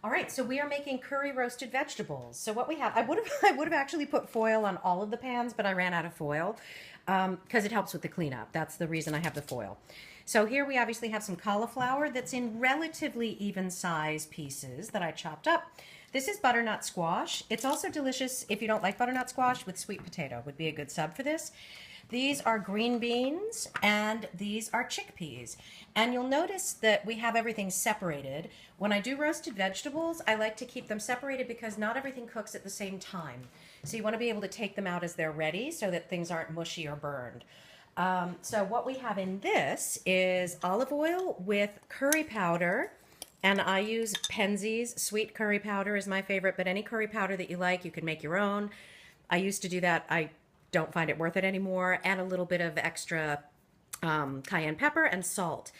All right, so we are making curry roasted vegetables. So what we have, I would have actually put foil on all of the pans, but I ran out of foil because it helps with the cleanup. That's the reason I have the foil. So here we obviously have some cauliflower that's in relatively even size pieces that I chopped up. This is butternut squash. It's also delicious if you don't like butternut squash with sweet potato would be a good sub for this. These are green beans and these are chickpeas. And you'll notice that we have everything separated. When I do roasted vegetables, I like to keep them separated because not everything cooks at the same time. So you want to be able to take them out as they're ready so that things aren't mushy or burned. So what we have in this is olive oil with curry powder. And I use Penzeys. Sweet curry powder is my favorite, but any curry powder that you like, you can make your own. I used to do that. I don't find it worth it anymore. And a little bit of extra cayenne pepper and salt.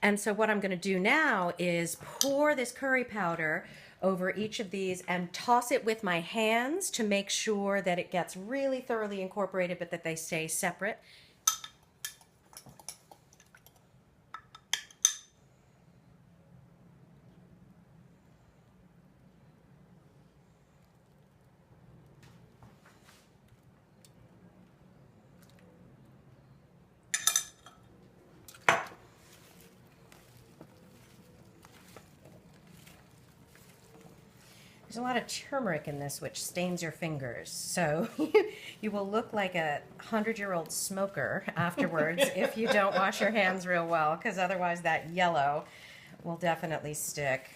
And so what I'm going to do now is pour this curry powder over each of these and toss it with my hands to make sure that it gets really thoroughly incorporated, but that they stay separate. There's a lot of turmeric in this, which stains your fingers. So you will look like a 100-year-old smoker afterwards if you don't wash your hands real well, because otherwise that yellow will definitely stick.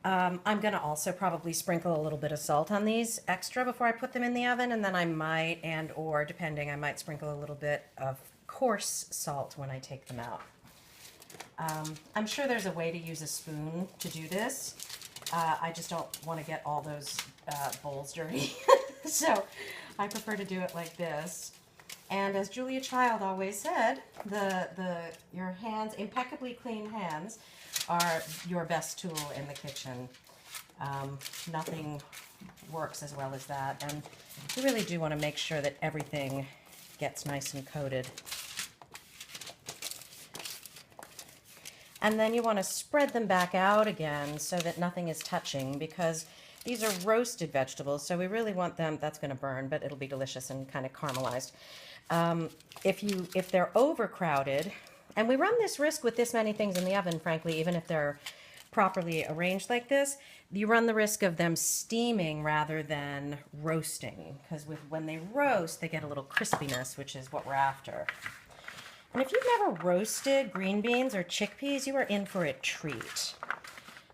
I'm going to also probably sprinkle a little bit of salt on these extra before I put them in the oven, and then I might, or depending, I might sprinkle a little bit of coarse salt when I take them out. I'm sure there's a way to use a spoon to do this. I just don't want to get all those bowls dirty. So I prefer to do it like this. And as Julia Child always said, your hands, impeccably clean hands, are your best tool in the kitchen. Nothing works as well as that. And you really do want to make sure that everything gets nice and coated. And then you want to spread them back out again so that nothing is touching, because these are roasted vegetables, so we really want them, that's going to burn, but it'll be delicious and kind of caramelized. If they're overcrowded, and we run this risk with this many things in the oven, frankly, even if they're properly arranged like this, you run the risk of them steaming rather than roasting, because when they roast, they get a little crispiness, which is what we're after. And if you've never roasted green beans or chickpeas, you are in for a treat.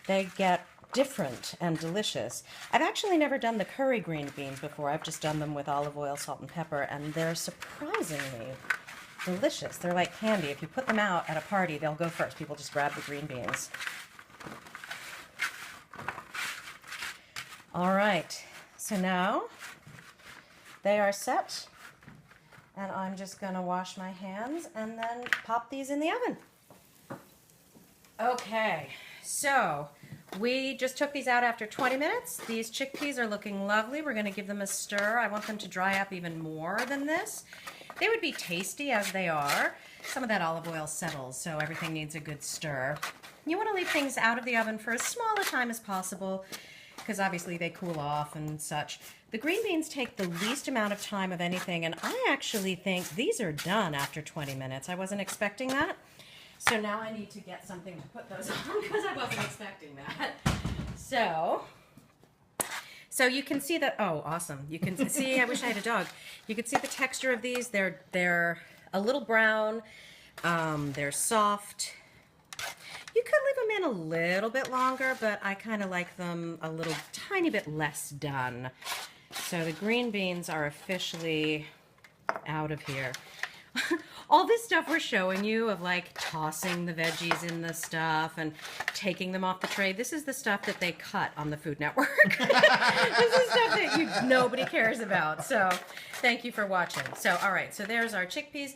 They get different and delicious. I've actually never done the curry green beans before. I've just done them with olive oil, salt, and pepper, and they're surprisingly delicious. They're like candy. If you put them out at a party, they'll go first. People just grab the green beans. All right, so now they are set. And I'm just going to wash my hands and then pop these in the oven. Okay, so we just took these out after 20 minutes. These chickpeas are looking lovely. We're going to give them a stir. I want them to dry up even more than this. They would be tasty as they are. Some of that olive oil settles, so everything needs a good stir. You want to leave things out of the oven for as small a time as possible, because obviously they cool off and such. The green beans take the least amount of time of anything, and I actually think these are done after 20 minutes. I wasn't expecting that. So now I need to get something to put those on because I wasn't expecting that. So you can see that, oh, awesome. You can see, I wish I had a dog. You can see the texture of these. They're a little brown. They're soft. You could leave them in a little bit longer, but I kind of like them a little tiny bit less done. So the green beans are officially out of here. All this stuff we're showing you of like tossing the veggies in the stuff and taking them off the tray, this is the stuff that they cut on the Food Network. This is stuff that nobody cares about. So thank you for watching. So all right, so there's our chickpeas.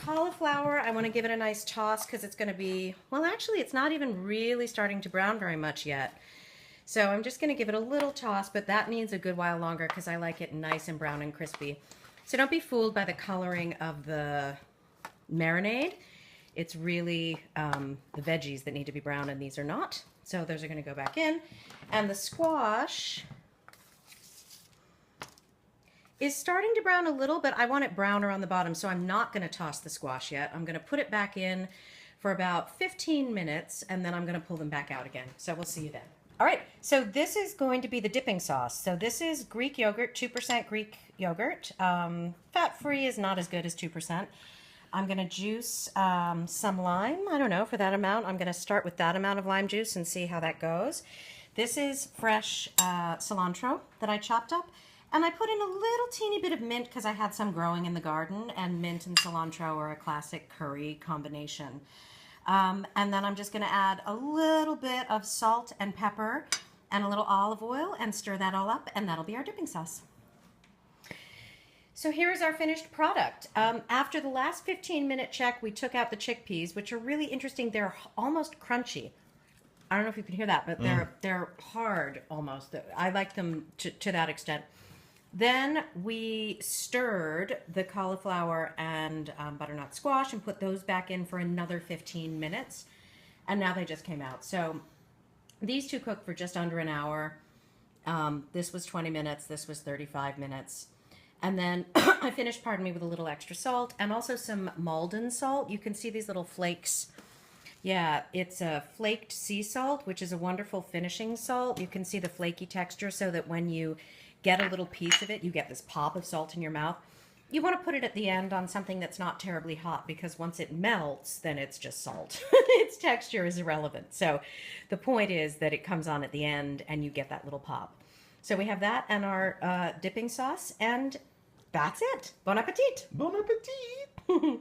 Cauliflower, I want to give it a nice toss because it's going to be, well, actually, it's not even really starting to brown very much yet. So I'm just going to give it a little toss, but that needs a good while longer because I like it nice and brown and crispy. So don't be fooled by the coloring of the marinade. It's really the veggies that need to be brown, and these are not. So those are going to go back in. And the squash is starting to brown a little, but I want it browner on the bottom, so I'm not going to toss the squash yet. I'm going to put it back in for about 15 minutes, and then I'm going to pull them back out again. So we'll see you then. All right, so this is going to be the dipping sauce. So this is Greek yogurt, 2% Greek yogurt. Fat-free is not as good as 2%. I'm going to juice some lime. I don't know, for that amount. I'm going to start with that amount of lime juice and see how that goes. This is fresh cilantro that I chopped up. And I put in a little teeny bit of mint because I had some growing in the garden, and mint and cilantro are a classic curry combination. And then I'm just going to add a little bit of salt and pepper and a little olive oil and stir that all up, and that'll be our dipping sauce. So here's our finished product. After the last 15-minute check, we took out the chickpeas, which are really interesting. They're almost crunchy. I don't know if you can hear that, but they're hard almost. I like them to that extent. Then we stirred the cauliflower and butternut squash and put those back in for another 15 minutes. And now they just came out. So these two cooked for just under an hour. This was 20 minutes. This was 35 minutes. And then I finished, pardon me, with a little extra salt and also some Maldon salt. You can see these little flakes. Yeah, it's a flaked sea salt, which is a wonderful finishing salt. You can see the flaky texture so that when you get a little piece of it, you get this pop of salt in your mouth. You want to put it at the end on something that's not terribly hot, because once it melts, then it's just salt. Its texture is irrelevant. So the point is that it comes on at the end and you get that little pop. So we have that and our dipping sauce, and that's it. Bon appetit. Bon appetit.